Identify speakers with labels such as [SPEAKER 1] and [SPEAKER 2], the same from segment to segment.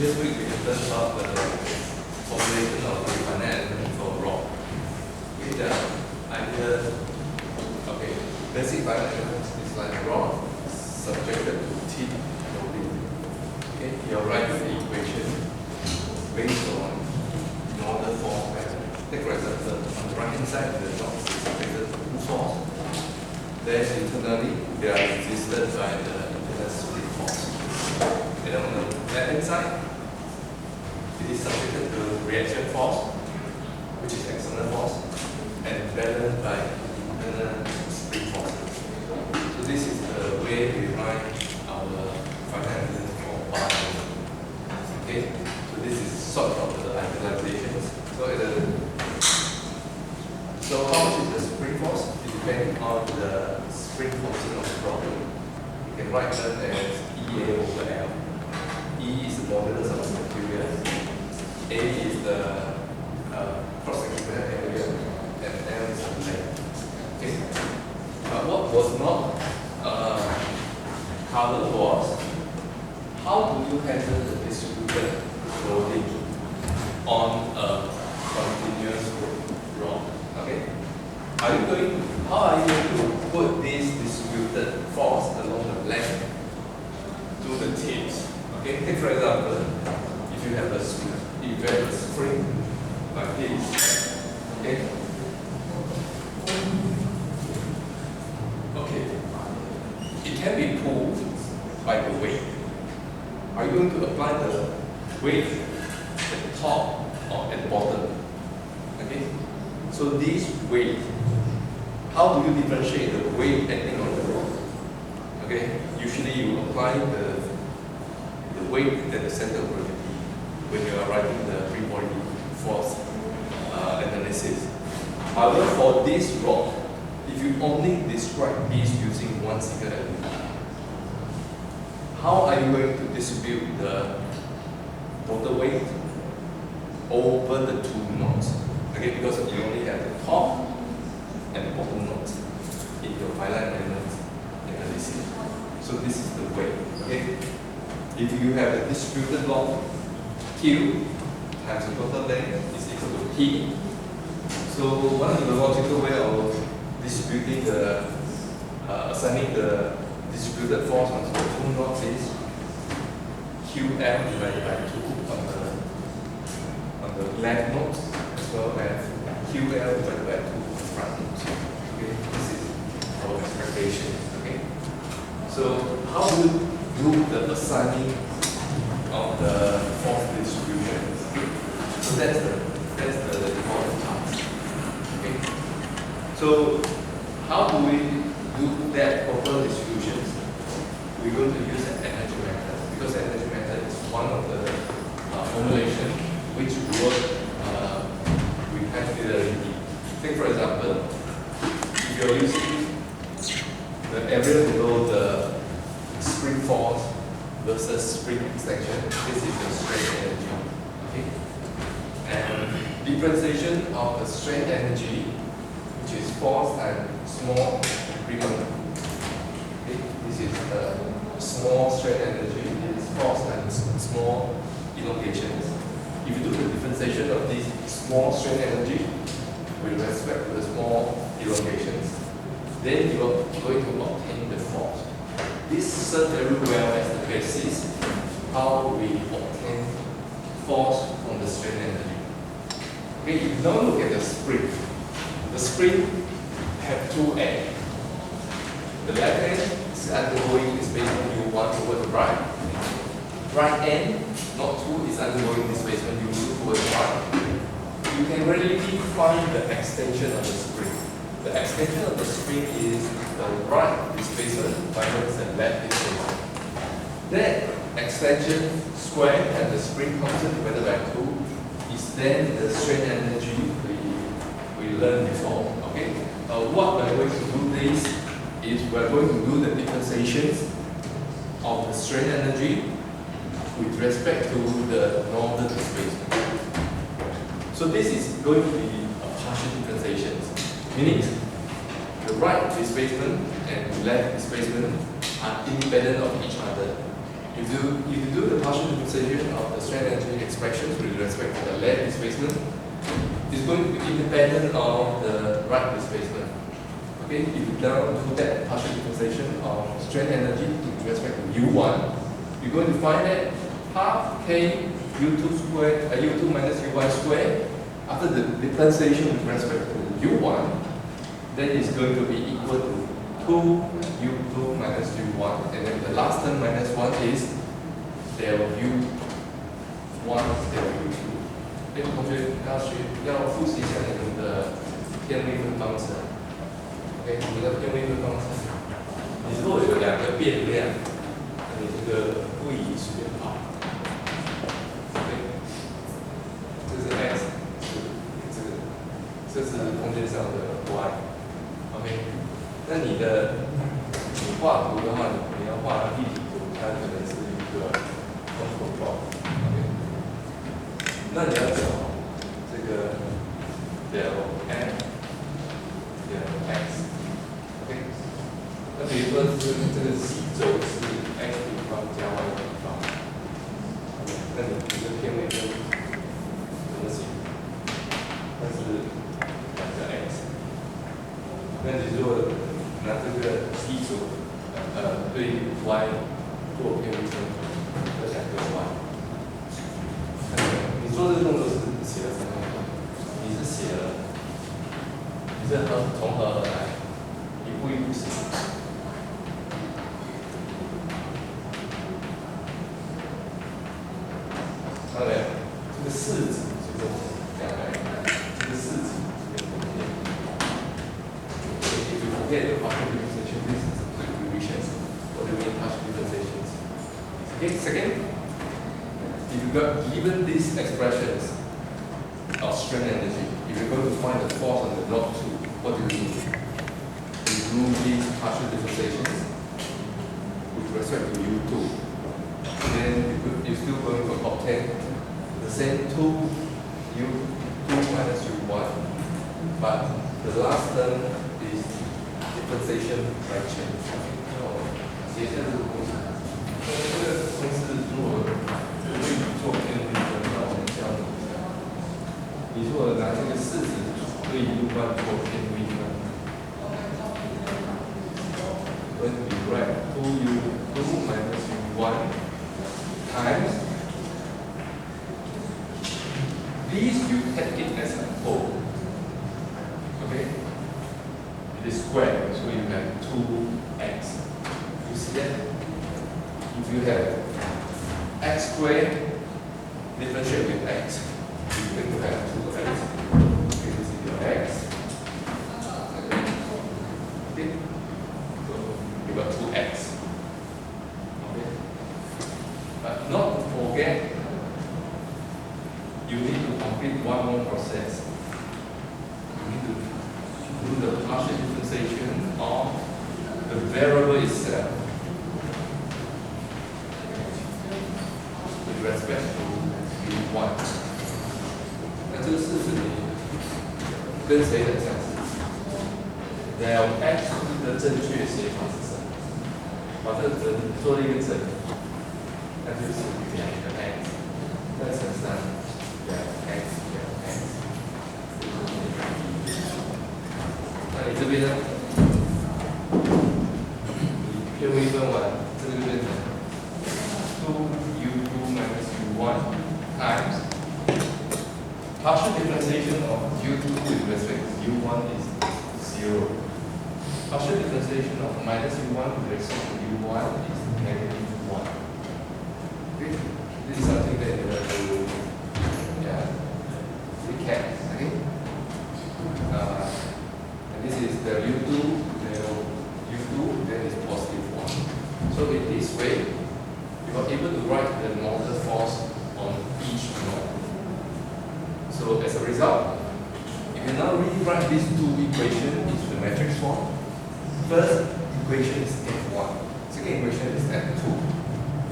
[SPEAKER 1] previous week we have learned about the formulation of the finite element for rock. Okay, the idea, okay, basic finite element is like rock subjected to T loading. Okay, you're writing the equation based on normal force pattern. Take for example, on the right hand side, the rock is subjected to two force. Then internally, they are resisted by the internal spring force. And on the left hand side, it is subjected to reaction force, which is external force, and balanced by internal spring forces. So this is the way we write our finite element for bar. Okay, so this is sort of the idealizations. So how much is the spring force? It depends on the spring function of the problem. You can write that as EA over L. E is the modulus of the material. A is the cross-sectional area, and L is the length. Okay. What was not covered was how do you handle the distributed loading on a continuous rod? Okay. How are you going to put this distributed force along the length to the tips? Okay, take for example, if you have a spring like this, okay, it can be pulled by the weight. Are you going to apply the weight at the top or at the bottom? Okay, so this weight, how do you differentiate the weight acting on the rod? Okay, usually you apply the weight at the center of gravity when you are writing the free body force analysis. However, for this rod, if you only describe this using one single element, how are you going to distribute the total weight over the two knots? Okay, because you only have the top and the bottom knots in your finite element analysis. So this is the weight. Okay. If you have a distributed log, Q times the total length is equal to P. So one of the logical way of distributing assigning the distributed force onto the two knots is QM divided by 2 on the left knot, as well as QL divided by 2 on the front knot. Okay, this is our expectation. Okay, so how do you do the assigning of the force distribution? So that's the important part. Okay. So how do we do that proper distributions? We're going to use an energy method, because the energy method is one of the formulation which work with high fidelity. Take for example, if you're using the area below the spring force versus spring extension, this is the strain energy. Okay? And differentiation of the strain energy, which is force times small increment. Okay? This is the small strain energy, it is force times small elongations. If you do the differentiation of this small strain energy with respect to the small elongations, then you are going to obtain the force. This serves very well as the basis how we obtain force from the strain energy. Okay, if you now look at the spring have two ends. The left end is undergoing displacement U1 over the right. Right end, not 2, is undergoing displacement U2 over the right. You can readily find the extension of the spring. The extension of the spring is the right displacement minus the left displacement. That extension squared and the spring constant divided by 2 is then the strain energy we learned before. Okay. What we're going to do this is we're going to do the differentiations of the strain energy with respect to the normal displacement. So this is going to be a partial differentiation, meaning the right displacement and left displacement are independent of each other. If you do the partial differentiation of the strain energy expressions with respect to the left displacement, it's going to be independent of the right displacement. Okay, if you now do that partial differentiation of strain energy with respect to U1, you're going to find that half K U2 squared, U2 minus U1 squared, after the differentiation with respect to U1, then it's going to be equal to 2 U2 minus U1, and then the last term minus 1 is del U1 del U2。同学要复习一下你们的偏微分方程。OK， 你们的偏微分方程，你如果有两个变量，你这个不以随跑。OK， 这是 x， 这是空间上的 y。OK， 那你画图的话，你要画立体图，它可能是一个空头状。OK， 那你要找这个 del m del x。OK， 那比如说这个西轴是 x 平方加 y 平方，那你这偏微分怎么写？它是2个 x。那你如果拿这个基础对 y 做偏微分，这2个 y， 你做这个动作是写了什么？你是写了，你是从何而来，一步一步写。当然，这个式子就是这样来看，这个式子这个图片。Forget the partial differentiation. This is the equations. What do we mean partial differentiations? Okay, second, if you got given these expressions of strain energy, if you're going to find the force on the log 2, what do you do? You do these partial differentiations with respect to U2. Then you're still going to obtain the same 2 U2 minus U1, but the last term is differentiation fraction。写一下这个公式。这个公式如果做偏微分，那我们教你一下。你如果拿这个式子对 U1 做偏微分，when we write 2U2 minus U1 times these you take it as a whole. Okay? It is squared, so you have 2x. You see that? If you have x squared differentiate with x, you're going to have 2x. Okay, this is your x. Okay? So you got 2x. Okay? But not to forget, you need to complete one more process. You need to do the partial differentiation of the variable itself with respect to U1。那这个式子你跟谁很相似 ？del x 的正确写法是什么？把这个整做了一个整，那就是2个 x， 再乘上2 x。那你这边呢？你偏微分完，这个就变成 2U2 minus U1 times partial differentiation of U2 with respect to U1 is 0. Partial differentiation of minus U1 with respect to U1 is -1. Okay? This is something that you have to recap. Okay? This is the U2, then is positive 1. So in this way, you are able to write the normal force on each node. So as a result, you can now rewrite these two equations into the matrix form. First equation is F1, second equation is F2.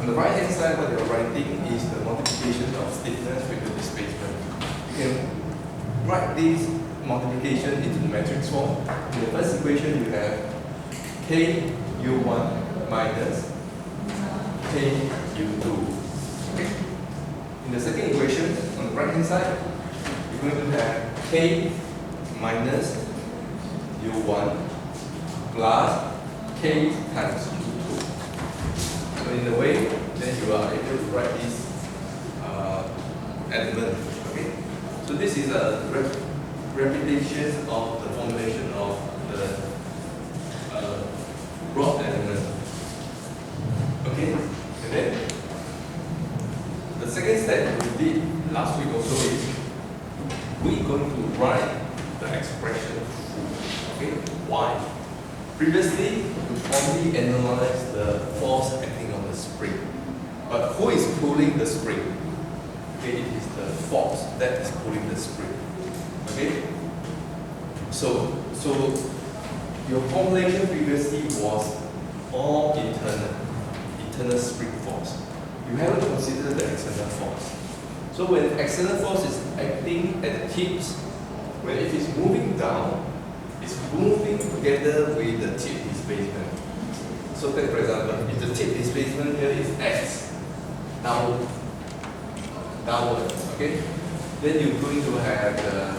[SPEAKER 1] On the right hand side, what you're writing is the multiplication of stiffness with the displacement. You can write these multiplication into the matrix form. In the first equation, you have K U1 minus K U2. Okay? In the second equation, on the right hand side, you're going to have K minus U1 plus K times U2. So in a way, then you are able to write this element. Okay? So this is a repetition of the formulation of the rod element. Okay? And then the second step we did last week also is we're going to write the expression. Okay? Why? Previously, we only analyzed the force acting on the spring. But who is pulling the spring? Okay, it is the force that is pulling the spring. Okay? So your formulation previously was all internal spring force. You haven't considered the external force. So when external force is acting at the tips, when it is moving down, it's moving together with the tip displacement. So take for example, if the tip displacement here is x, downward, okay? Then you're going to have the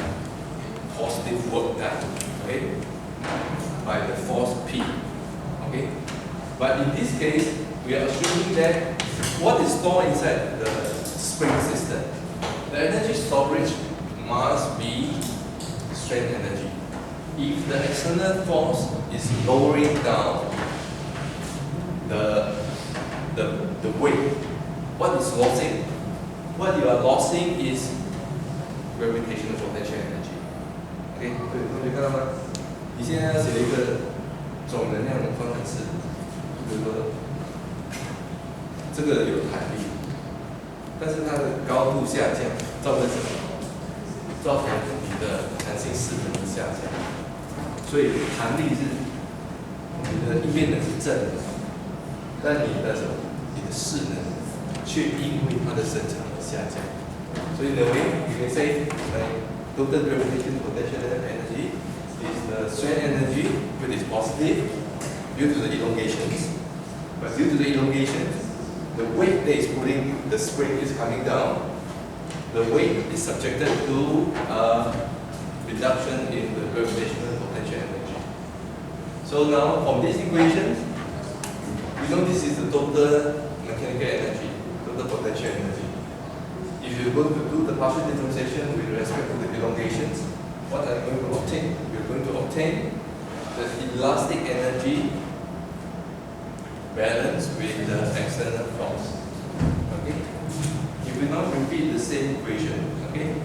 [SPEAKER 1] positive work done, okay? By the force P, okay? But in this case, we are assuming that what is stored inside the spring system, the energy storage must be strain energy. If the external force is lowering down the weight, what is losing? What you are losing is gravitational potential energy. OK， 对，同学看到吗？你现在要写一个总能量的方程式，比如说这个有弹力，但是它的高度下降，造成什么？造成你的弹性势能的下降。所以弹力是你的应变能是正的，但你的什么？你的势能却因为它的伸长而下降。所以 in a way, you can say total gravitational potential energy is the strain energy, which is positive due to the elongations. But due to the elongations, the weight that is pulling the spring is coming down. The weight is subjected to reduction in the gravitational potential energy. So now from this equation, we know this is the total mechanical energy, total potential energy. If you're going to do the partial differentiation with respect to the elongations, what are you going to obtain? You're going to obtain the elastic energy balance with the external force. Okay? You will not repeat the same equation. Okay?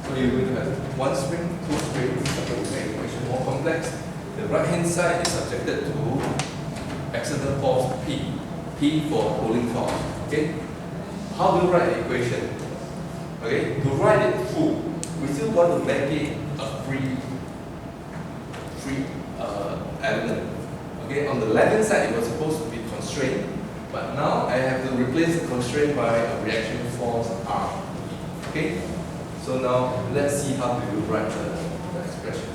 [SPEAKER 1] So you're going to have one spring, two springs, to make the equation more complex. The right hand side is subjected to external force P. P for pulling force. Okay? How do you write the equation? Okay? To write it full, we still want to make it a free element. Okay? On the left hand side, it was supposed to be constrained, but now I have to replace the constraint by a reaction force R. Okay? So now let's see how do you write the expression.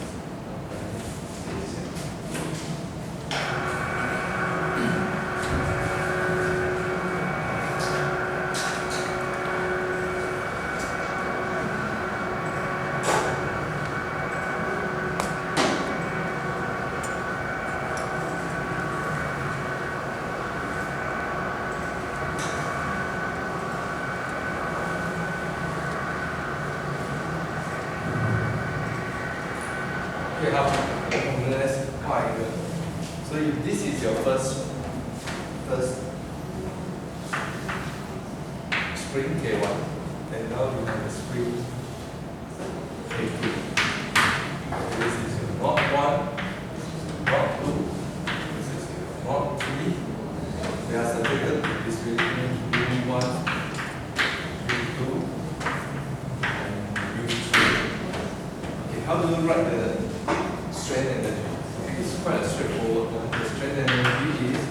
[SPEAKER 1] Okay, how? Let's find it. So if this is your first spring K1, and now you have the spring K2. This is your knot 1, knot 2, this is your knot 3. They are subjected to this U1, U2, and U3. Okay, how do you write the strain energy? It's quite straightforward. The strain energy is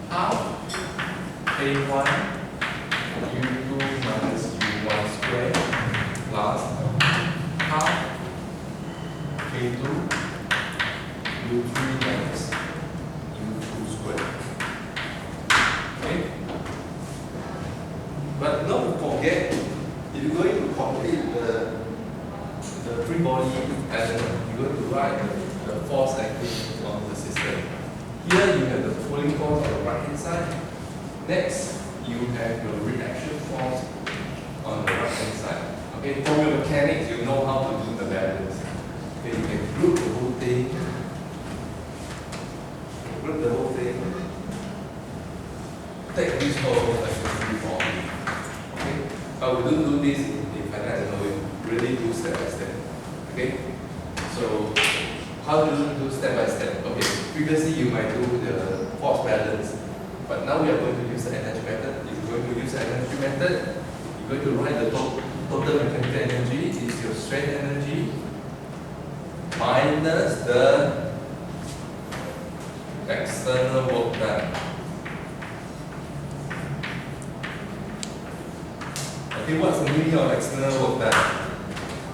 [SPEAKER 1] half A1 U2 minus U1 squared plus half K2 U3 minus U2 squared. Okay? write the force acting on the system. Here you have the pulling force on the right hand side. Next, you have your reaction force on the right hand side. Okay, from your mechanics, you know how to do the balance. Okay, you can group the whole thing. Group the whole thing. Take this whole as a free form. Okay, but we don't do this in finance. No, we really do step by step. Okay, so how do you do step by step? Okay, previously you might do the force balance, but now we are going to use the energy method. If you're going to use the energy method, you're going to write the total mechanical energy is your strain energy minus the external work done. Okay, what's the meaning of external work done?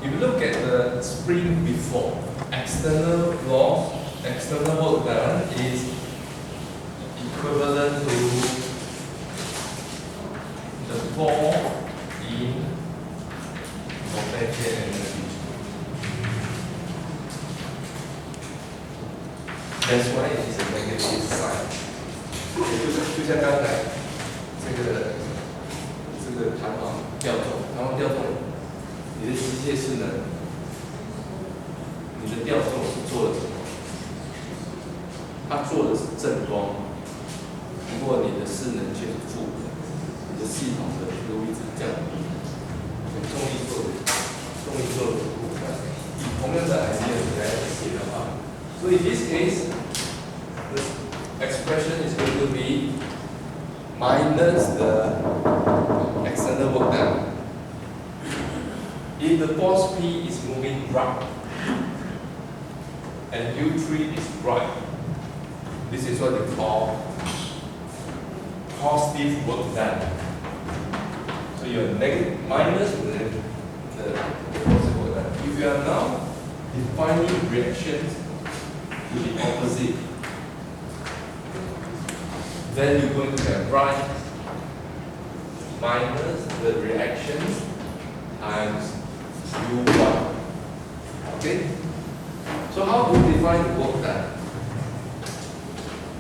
[SPEAKER 1] If you look at the spring before, external work done is equivalent to the fall in potential energy. That's why it is a negative sign. 就像刚才这个弹簧调动，你的机械势能，你的调动是做了什么？它做的是正光，不过你的势能却是负的，你的系统的路一直降低，重力做的部分，以同样的 idea 来写的话，所以 this case the expression is going to be minus the external work done. If the force P is moving right and U3 is right, this is what they call positive work done. So you are negative minus the positive work done. If you are now defining reactions to the opposite, then you're going to have right minus the reactions times U1. Okay? So how do we define the work done?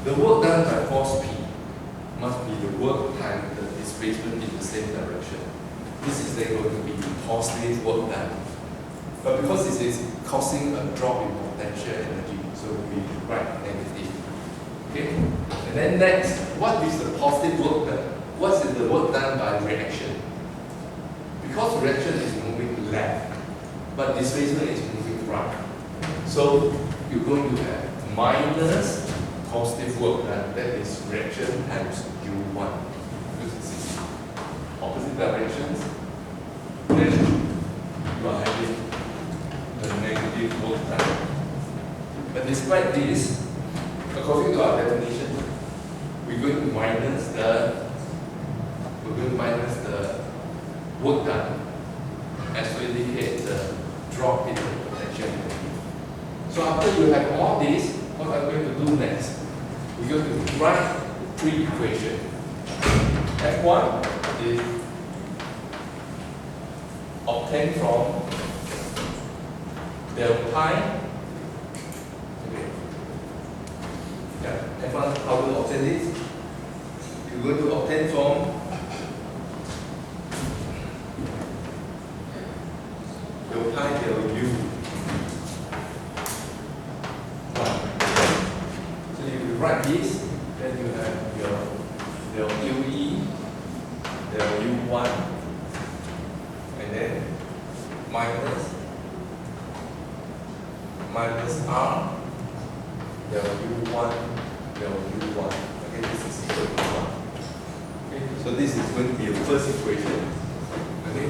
[SPEAKER 1] The work done by force P must be the work times the displacement in the same direction. This is then going to be the positive work done. But because this is causing a drop in potential energy, so we write negative. Okay? And then next, what is the positive work done? What is the work done by reaction? Because reaction is moving left, but displacement is moving right. So you're going to have minus positive work done, that is reaction times U1. Because this is opposite directions. Then you are having the negative work done. But despite this, according to our definition, we're going to minus the work done as to indicate the drop in the potential energy. So after you have all this, what I'm going to do next, we're going to write three equations. F1 is obtained from del pi. Okay. Yeah. F1, how to obtain this? You're going to obtain from del pi del u. So if you write this, then you have your del ue, del u1, and then minus r del u1 del u1. Okay, this is equal to 1. Okay, so this is going to be your first equation. Okay,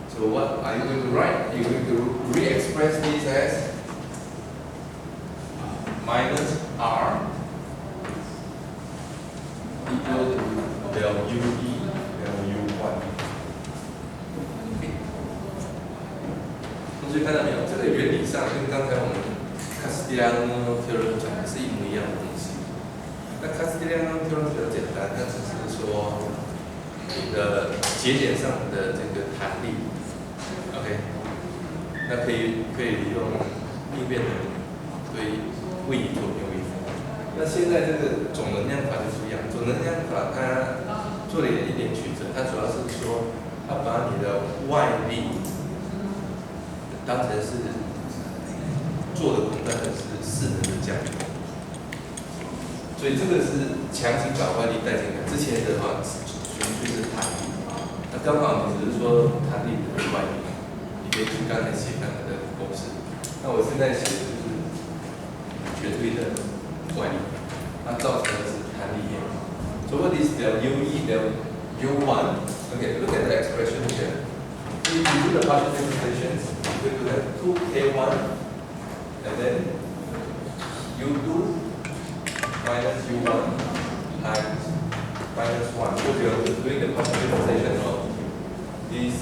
[SPEAKER 1] so what are you going to write? You're going to re-express this as minus r equal to del ue del u1. Okay. 同学看到没有？这个原理上跟刚才我们卡斯蒂利亚诺特伦讲的是一模一样的东西。那卡斯蒂利亚诺特伦比较简单，它只是说你的节点上的这个弹力 ，OK， 那可以利用应变能力对位移做偏位符。那现在这个总能量法就不一样，总能量法它做了一点曲折，它主要是说它把你的外力当成是做的功当成是势能的降力，所以这个是强行把外力带进来。之前的话纯粹是弹力，那刚好你只是说弹力的外力，你可以去刚才写那个的公式。那我现在写的就是绝对的外力，它造成的是弹力面。So what is del UE del U1? Okay, look at the expression here. If you do the partial differentiations, we will have 2K1 and then U2 minus U1 times minus 1. So we are doing the partial differentiation of this.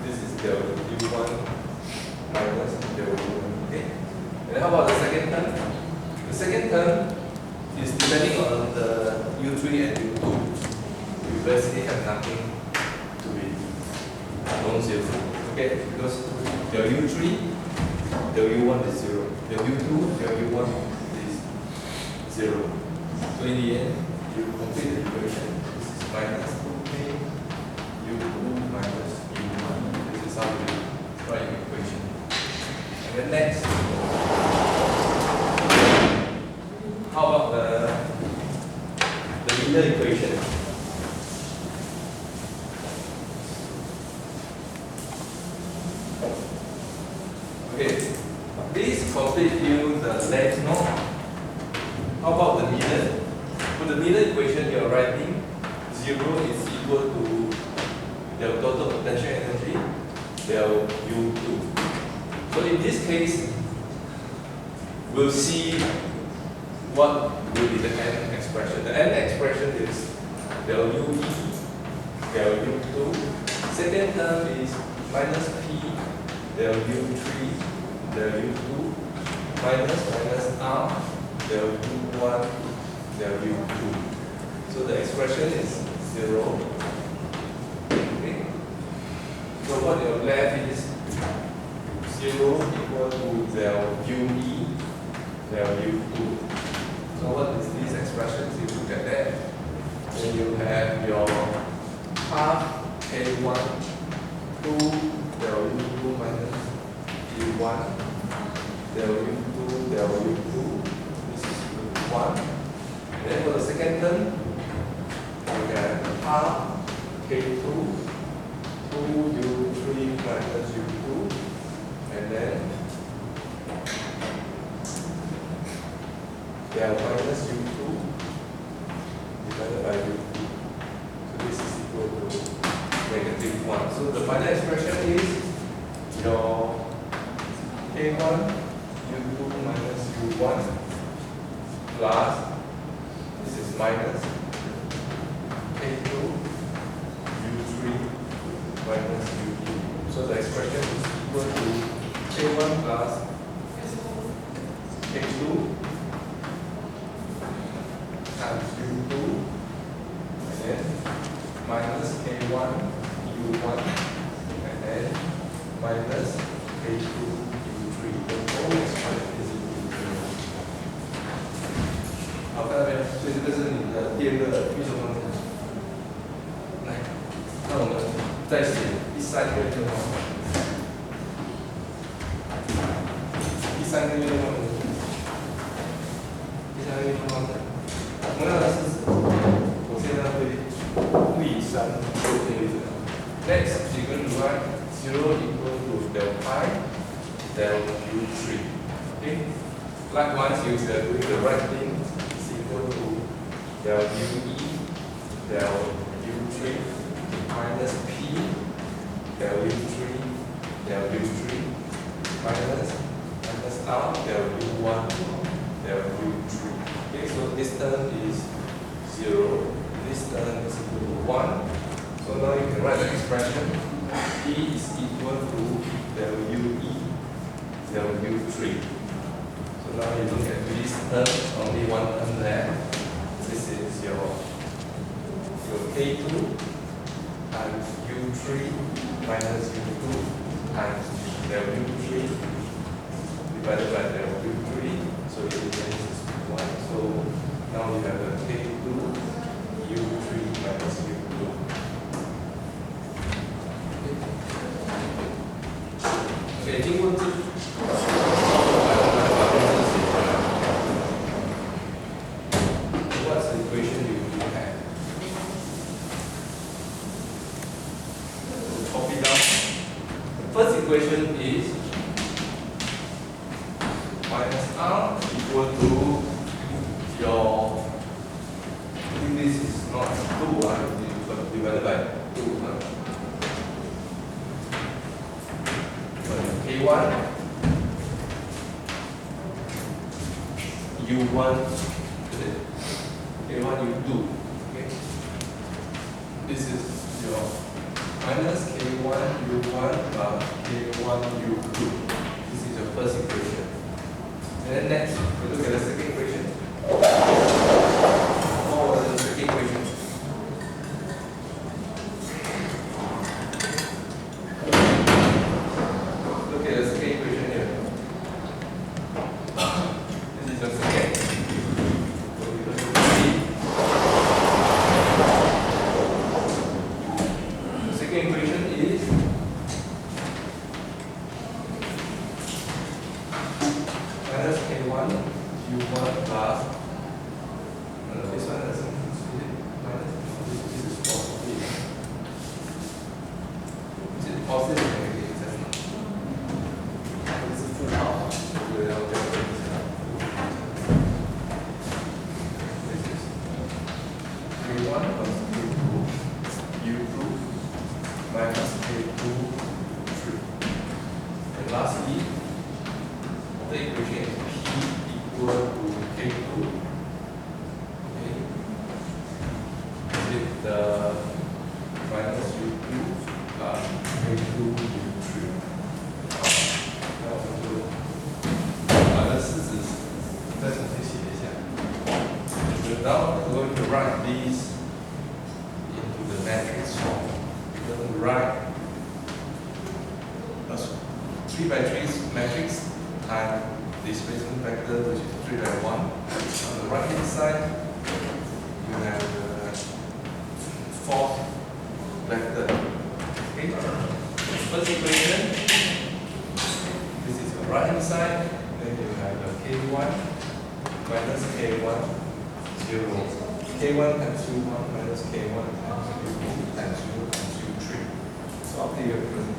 [SPEAKER 1] This is del U1 minus del U1. Okay. And how about the second term? The second term is depending on the U3 and U2. We basically have nothing to be non-zero. Okay, because del U3, del U1 is 0. Del U2, del U1 is 0. So in the end, you complete the equation. This is minus 2k U2 minus U1. This is how you write the equation. And then next, how about the linear equation? Okay, please complete you the left note. How about the middle? For the middle equation, you are writing 0 is equal to the total potential energy, del U2. So in this case, we'll see what will be the n expression. The n expression is del UE, del U2. Second term is minus P del U3, del U2, minus R, del U1, del U2. So the expression is 0. Okay. So what you're left is 0 equal to del UE, del U2. So what is these expressions? You look at that. Then you have your half K1, 2 del U2 minus U1, del U2, del U2. This is 1. And then for the second term, you have half K2, 2 U3 minus U2, and then del minus U2 divided by U2. So this is equal to negative 1. So the final expression is your K1 U2 minus U1 plus, this is minus K2 U3 minus U2. So the expression is equal to K1 plus K2 times U2 and then minus K1 U1 and then minus K2 U3. The whole expression is equal to 0. 好，看到没有？所以这个是你的第二个运动方程。来，那我们再写第三个运动方程。第三个运动方程。第三个运动方程。同样的事实，我现在会除以3做这个。Next, you're going to write 0 equal to del pi del U3. Okay. Likewise, you are doing the right thing. Is equal to del UE del U3 minus P del U3 del U3 minus R del U1 del U3. Okay, so this term is 0, this term is equal to 1. So now you can write the expression P is equal to del UE del U3. So now you look at this term, only one term there. This is your K2 times U3 minus U2 times del U3 divided by the U3, so it is 1. So now we have the K2 U3 minus U2. Okay, 经过这。What's the equation you have? Copy down. The first equation is minus R equal to your, this is not 2, but divided by 2. K1, U1, K1, U2. Okay. This is your minus K1, U1 plus K1, U2. This is your first equation. And then next, we look at the second equation. What was the second equation? Look at the second equation here. This is your second. So we look at the second equation is minus K1 U1 plus this one is minus, this is positive. Is it positive or negative? This is 负号，对，然后这个是this is K1 plus K2 U2 minus K2 3. And lastly, the equation is P equal to K2. Okay. With the minus U2 plus K2 U3. Now we do 把这式子再重新写一下。So now we're going to write these into the matrix form. We're going to write a 3 by 3 matrix times displacement vector, which is 3 by 1. On the right hand side, you have the force vector. Okay? First equation, this is the right hand side, then you have the K1 minus K1 0. K1 times U1 minus K1 times U2 times U times U3. So after you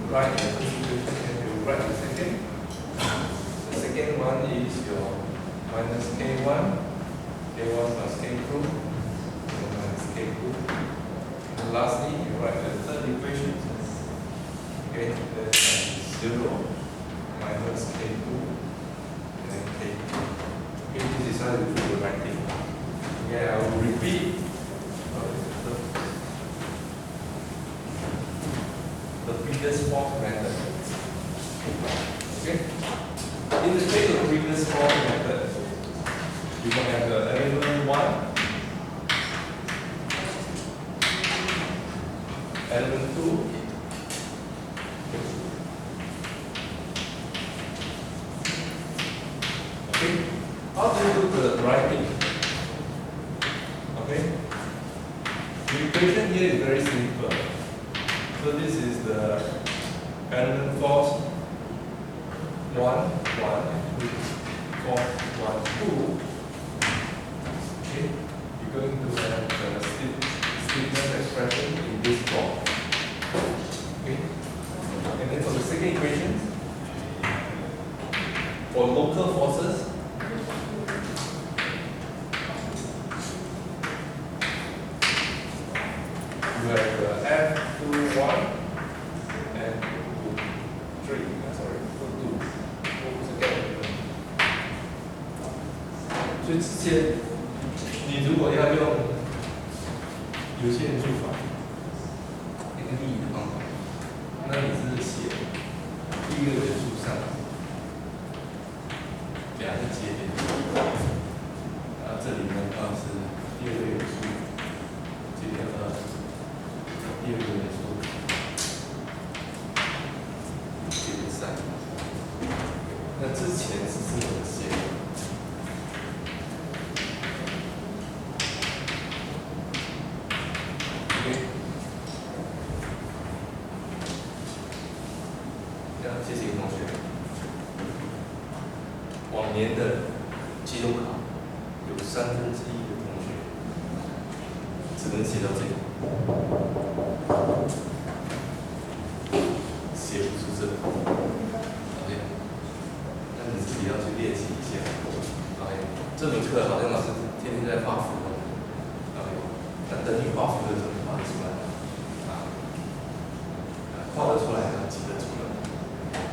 [SPEAKER 1] write the first equation, you write the second. The second one is your minus K1, K1 plus K2, and minus K2. And lastly, you write the third equation. Okay, that's 0 minus K2 and then K2. Okay, this is how you do the writing. Okay, I will repeat the previous form method. Okay? In the case of the previous form method, you can have the element 1, element 2, okay? How do you do the writing? Okay? The equation here is very simple. So this is the element force 1, 1, force 1, 2. Okay? You're going to have the stiffness expression in this form. Okay? And then for the second equation, for local forces, you have the F21 and 3. Sorry, 2. 所以之前你如果要用有限元素法一个力的方法，那你是写第一个元素上2个节点，然后这里呢是第二个元素节点2，第二个元素节点3。那之前是年的期中考有1/3的同学只能写到这里，写不出这个。OK， 那你自己要去练习一下。OK， 这门课好像老师天天在画符。OK， 那等你画符的时候画得出来啊，画得出来要记得出来。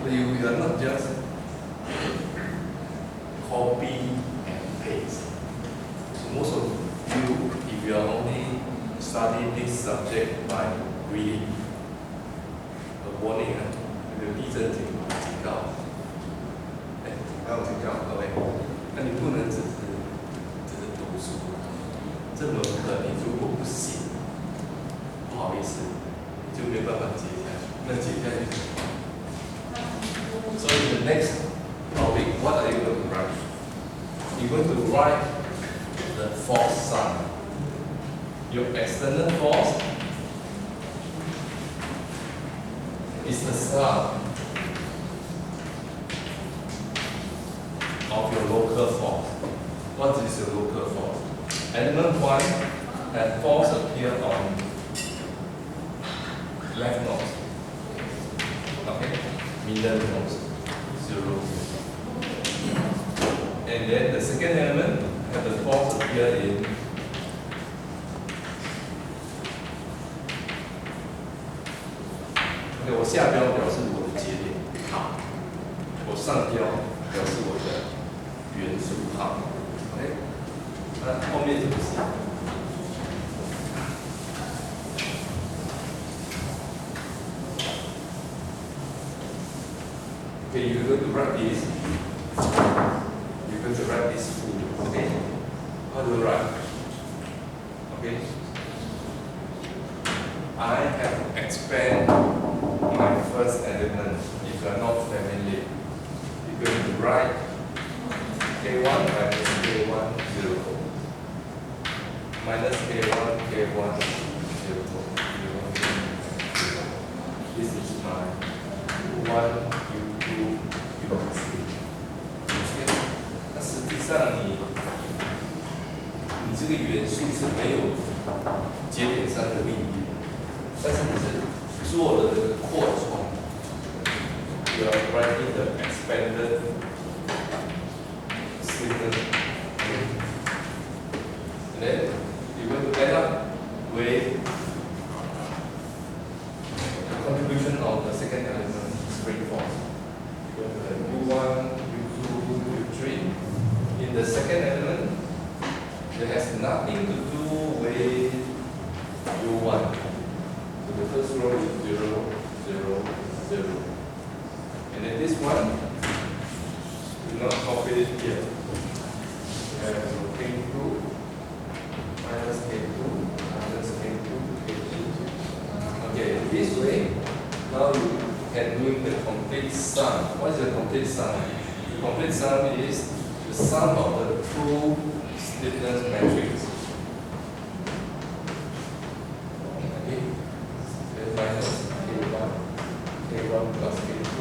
[SPEAKER 1] You are not just copy and paste. So most of you, if you are only studying this subject by reading, a warning 啊，那个地震警告，警告各位，那你不能只是读书，这门课你如果不写，不好意思，你就没办法接下去。那接下去。So in the next topic, what are you going to write? You're going to write the force sum. Your external force is the sum of your local force. What is your local force? Element 1 has force appear on left nose. Okay? Middle nose. 0. And then the second element have the force appear in OK， 我下标表示我的节点号，我上标表示我的元素号。OK， 那后面怎么写？Okay, you're going to write this. You're going to write this full. Okay? How do you write? Okay? I have to expand my first element. If you are not familiar, you're going to write K1 minus K1 0. Minus K1 K1 0. This is my 1 那实际上你这个元素是没有节点上的密度，但是你是做了这个扩充。You are writing the expanded signal, and then you're going to end up with the contribution of the second element, spring force. U1, U2, U3. In the second element, it has nothing to do with U1. So the first row is 0, 0, 0. And then this one, do not copy it here. So K2, minus K2, minus K2, K2. Okay, in this way, now you can do the complete sum. What is the complete sum? The complete sum is the sum of the two stiffness matrix. Okay? Then minus K1, K1 plus K2,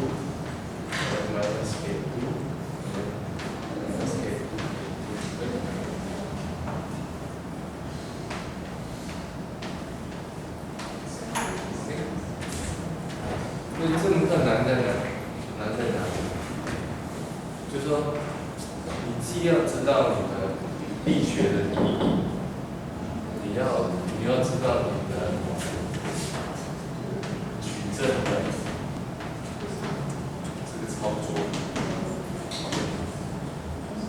[SPEAKER 1] then minus K2, then minus K2.所以这门课难在哪里？难在哪里？就是说，你既要知道你的力学的意义，你要知道你的矩阵的这个操作，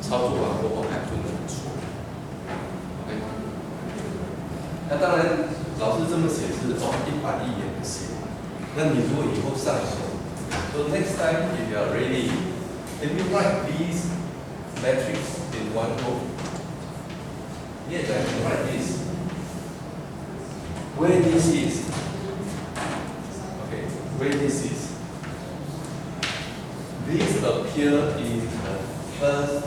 [SPEAKER 1] 操作完过后还不能错。OK， 那当然，老师这么写是一板一眼的写。那你如果以后上手 ，so next time if you are ready, if you write these metrics in one book, yes, I can write this. Where this is, okay, where this is. These appear in the first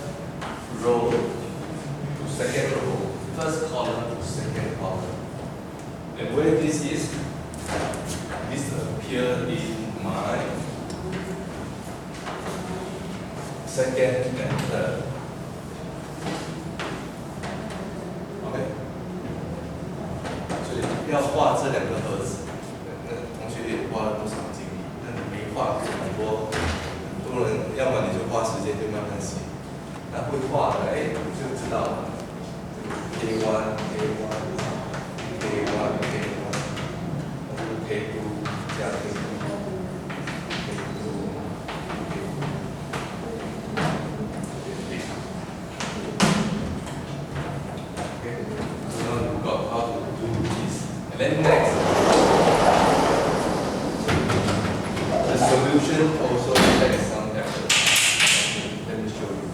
[SPEAKER 1] row to second row, first column to second column. And where this is, this appear in my second and third. OK， 所以要画这两个盒子，那同学也花了不少精力。那你没画，很多人要么你就花时间就慢慢写，那会画的你就知道了。K1 K2 加 K2。Then next, the solution also takes some effort. Let me show you.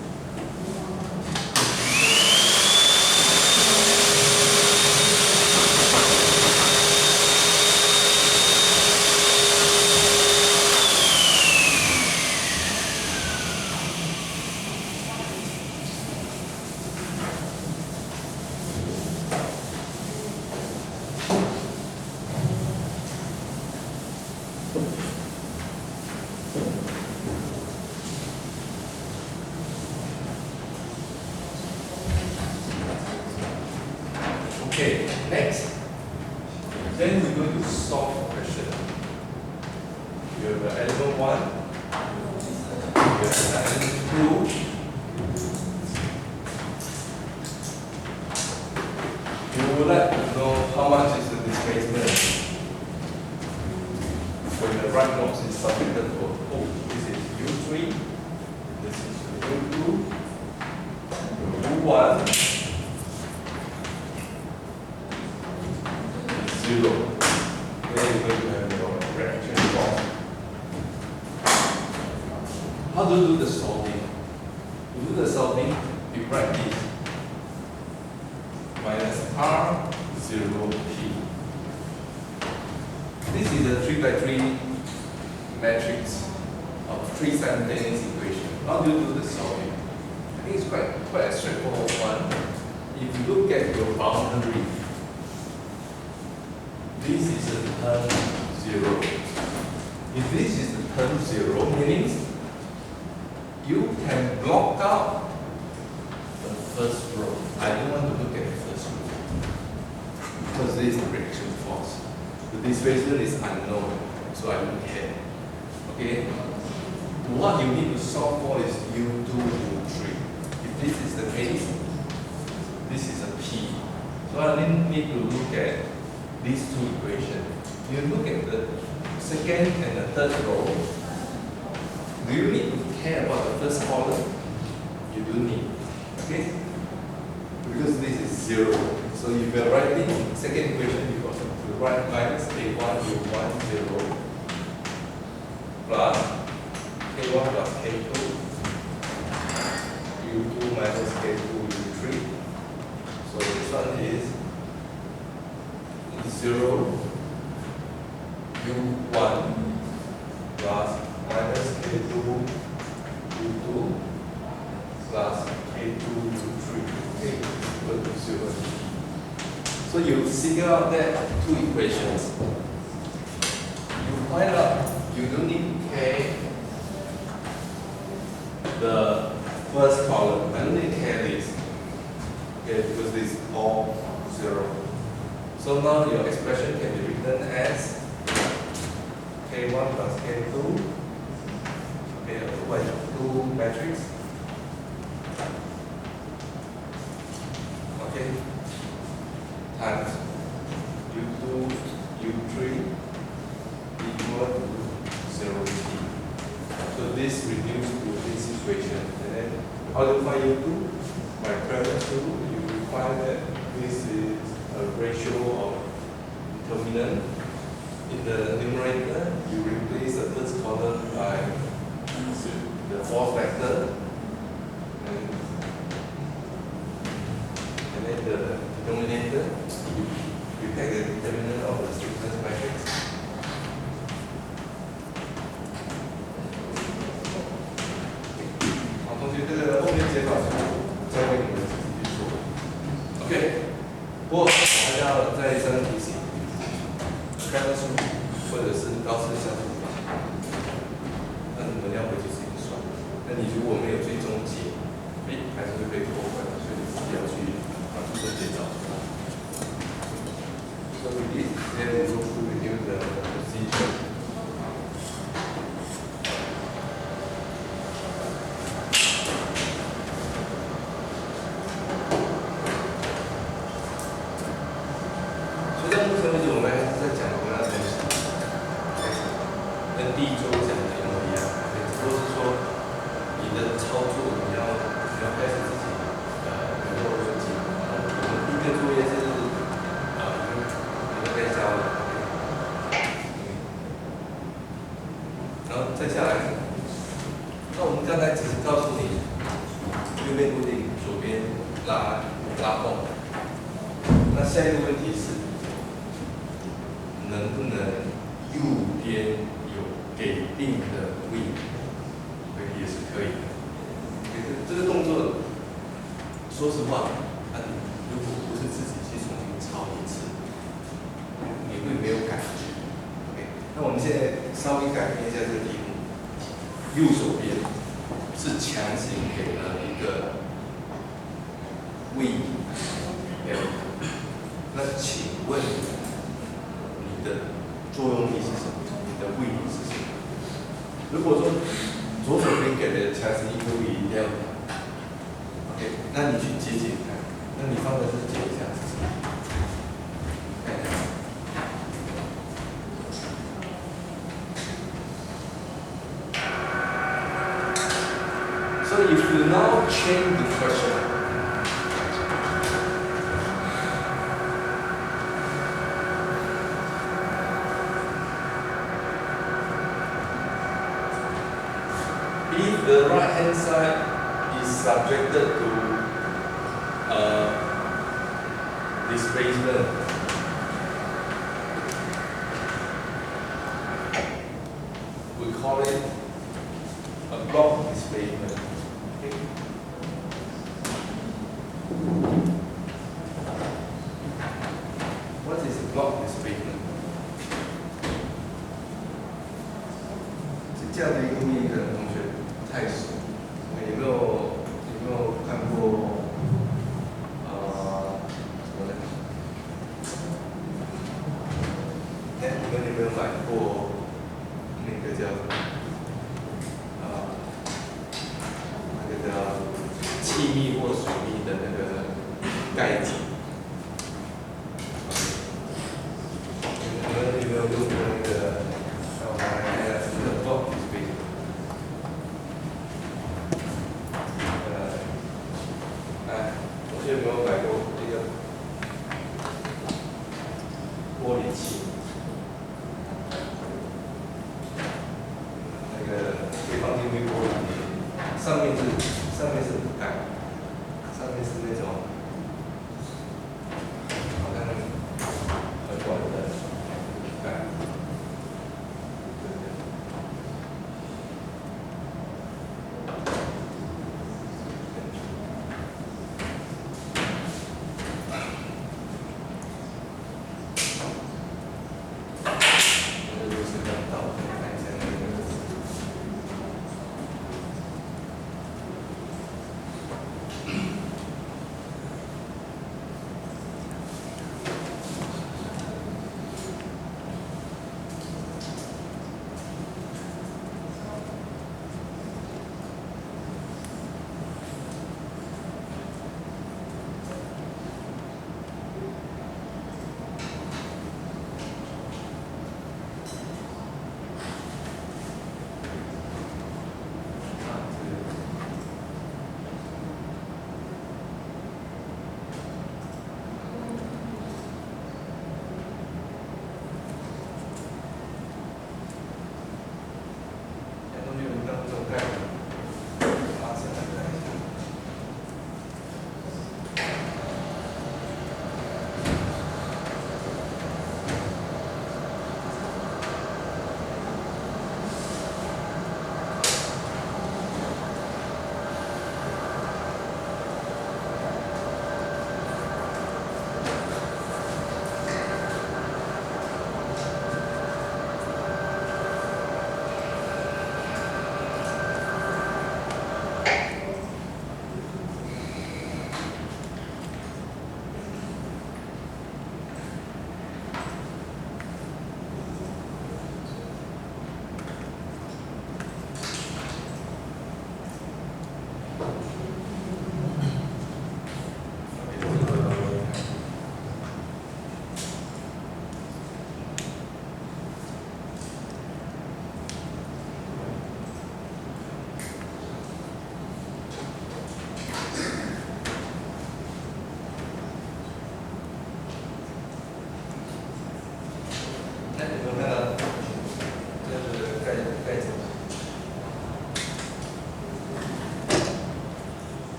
[SPEAKER 1] Okay, next. Then we're going to solve the question. You have the element 1, you have the element 2. You would like to know how much is the displacement when the right node is subjected to this is U3, this is U2, U1. 0. Then you're going to have your reaction form. How do you do the solving? To do the solving, you write this minus R 0 P. This is a 3x3 matrix of 3 simultaneous equations. How do you do the solving? I think it's quite a straightforward one. If you look at your boundary, this is a term 0. If this is the term 0, meaning you can block out the first row. I don't want to look at the first row because this is the reaction force. The displacement is unknown, so I don't care. Okay? What you need to solve for is U2, U3. If this is the case, this is a P. So I need to look at these two equations. You look at the second and the third row. Do you need to care about the first column? You do need. Okay? Because this is 0. So if you are writing second equation, you got to write minus K1 U1 0 plus K1 plus K2 U2 minus K2 U3. So this one is 0 U1 plus minus K2 U2 plus K2 U3 equal to 0. So you figure out that two equations. You find out you don't need to care the first column. I don't need to care this. Okay, because this is all 0. So now your expression can be written as K1 plus K2, okay, 2 matrix, okay, times U2, U3 equal to 0 T. So this reduces to this equation. And then how do you find U2? By previous rule, you find that this is a ratio of determinant. In the numerator, you replace the first column by the fourth vector, and then the denominator, you take the determinant of the sequence matrix. OK， 不过还要再三提醒，看到书或者是高斯相处法，那你们要回去自己算。那你如果没有最 to go through with you the procedure. So 到目前为止，我们还是在讲同样的东西，跟第一周讲的一模一样，只不过是说你的操作你要开始自己能够自己。我们第一个作业是你们在教的，然后再下来，那我们刚才只是告诉你右边固定，左边拉动。那下一个问题是，能不能右边有给定的位，也是可以的。这个动作，说实话，如果不是自己去重新抄一次，你会没有感觉。OK， 那我们现在稍微改变一下这个题目，右手边是强行给了一个位。那请问你的作用力是什么？你的位移是什么？如果说左手边给的强行一个位移一定要，OK， 那你去解看，那你方程式解一下是什么？看一下。So if you now change the question. If the right hand side is subjected to displacement, we call it a block displacement. Okay. What is a block displacement? 是这样的一个物理，可能同学不太熟。有没有看过什么呢？你们有没有买过那个叫那个叫气密或水密的那个盖子？你们有没有用过那个？我们来看一下什么叫 block displacement。同学有没有买过这个玻璃器？那个可以放进微波炉里面，上面是不盖，上面是那种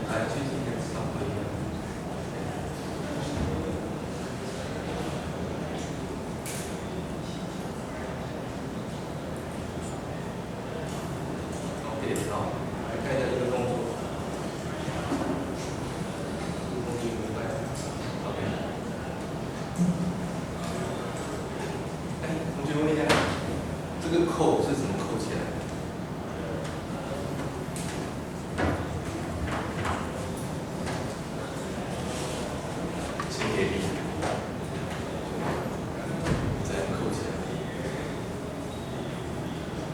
[SPEAKER 1] 来去听个差不多一样。OK， 好，来看一下这个动作。动作明白 ？OK。哎，同学问一下，这个扣是怎么扣起来的？先给力，这样扣起来。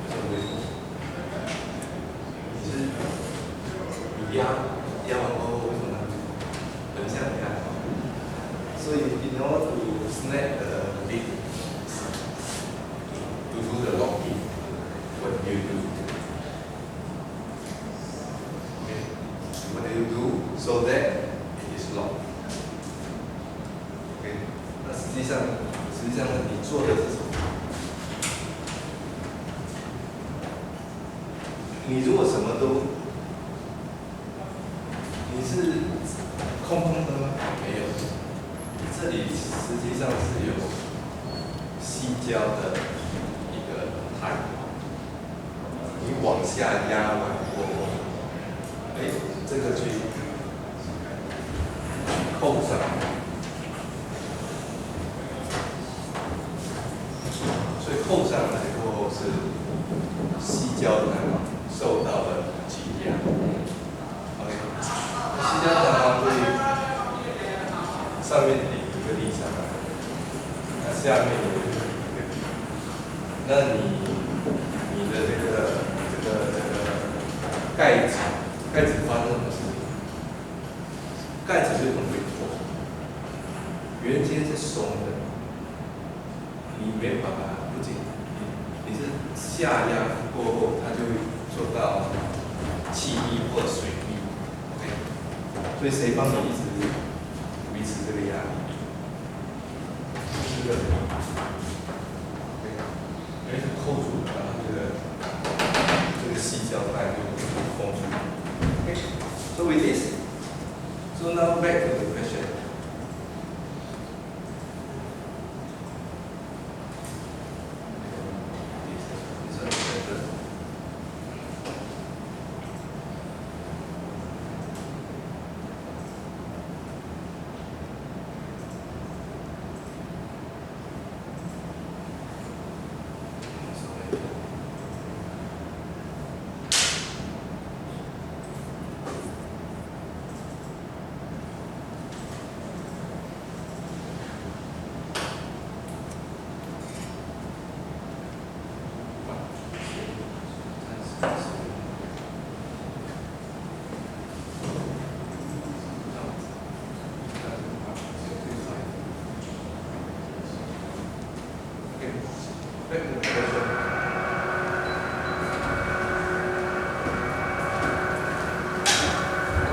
[SPEAKER 1] 这个为什么？你是你压完过后为什么横向压？所以 in order to snap the lid, to do the locking, what do you do? Okay, what do you do so that it is locked? Okay, 那实际上呢，你做的是什么？你如果什么都，你是空空的吗？没有，这里实际上是有细胶的一个台，你往下压完过后，哎，这个去扣上，所以扣上来过后是细胶弹簧受到了挤压。OK， 细胶弹簧对上面顶一个力场，那下面有一个力，那你的这个盖子发生什么事情？盖子就很会破，原先是松的，你没有办法，不仅你是下压过后，它就会做到气密或水密 ，OK， 所以谁帮你一直维持这个压力？这个，对，因为是扣住了，然后这个细胶带就封住。Okay, so with this, so now back to the question.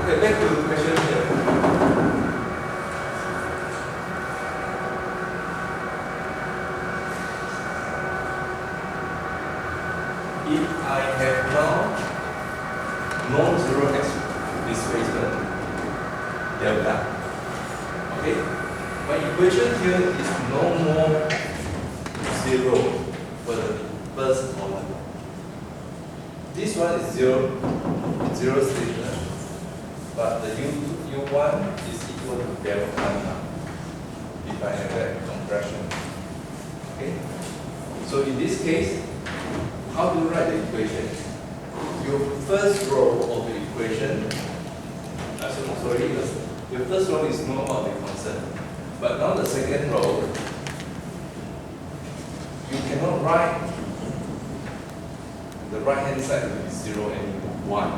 [SPEAKER 1] Okay, back to the question here. If I have now non-zero displacement delta, okay, my equation here is no more zero for the first order. This one is zero statement, but the U1 is equal to delta if I have that compression. Okay? So in this case, how do you write the equation? Your first row of the equation, your first row is no longer constant. But now the second row, you cannot write the right hand side will be 0 anymore. Why?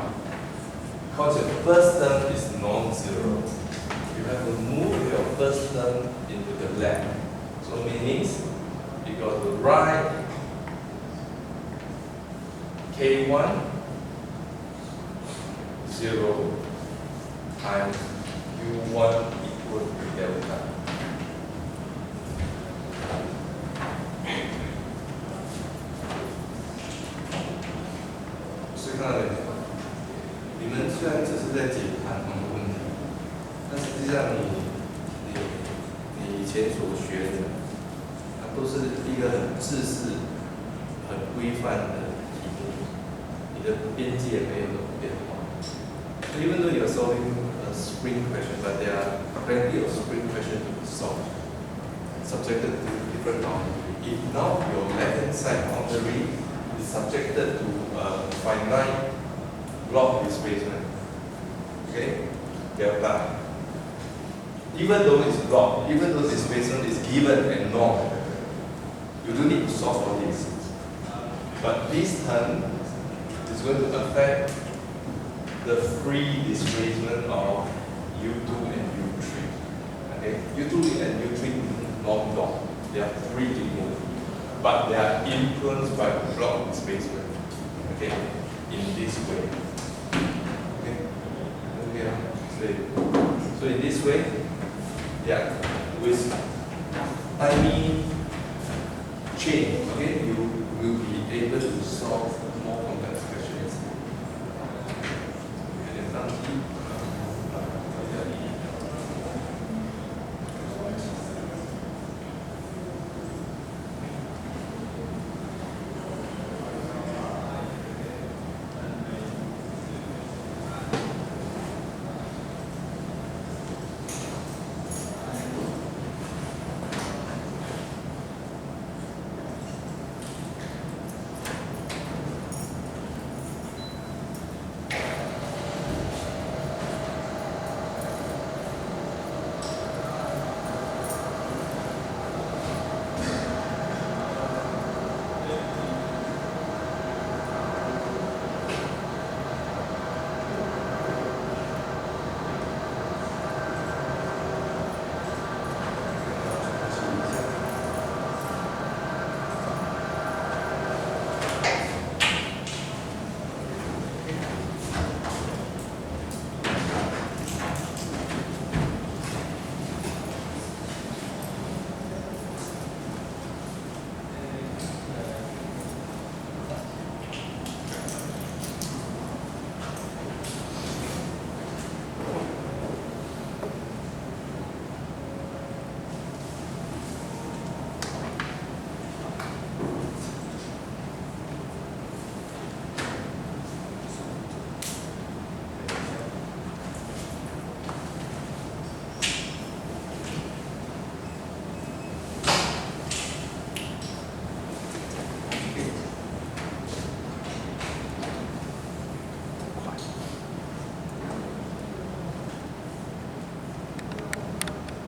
[SPEAKER 1] Because your first term is non-zero. You have to move your first term into the left. So meaning you got to write K1 0 times U1 equal to delta. So 看到没有？你们虽然只是在解盘同的问题，但实际上你以前所学的，它都是一个很制式、很规范的题目，你的边界没有什么变化。So even though you're solving a spring question, but there are plenty of spring questions to be solved, subjected to different boundary. If now your left-hand side boundary is subjected to a finite block displacement, okay, delta. Even though it's blocked, even though displacement is given and known, you don't need to solve for this. But this term is going to affect the free displacement of U2 and U3. Okay, U2 and U3 non-block, they are free to move, but they are influenced by the block displacement. Okay, in this way. Okay, so in this way, yeah, with tiny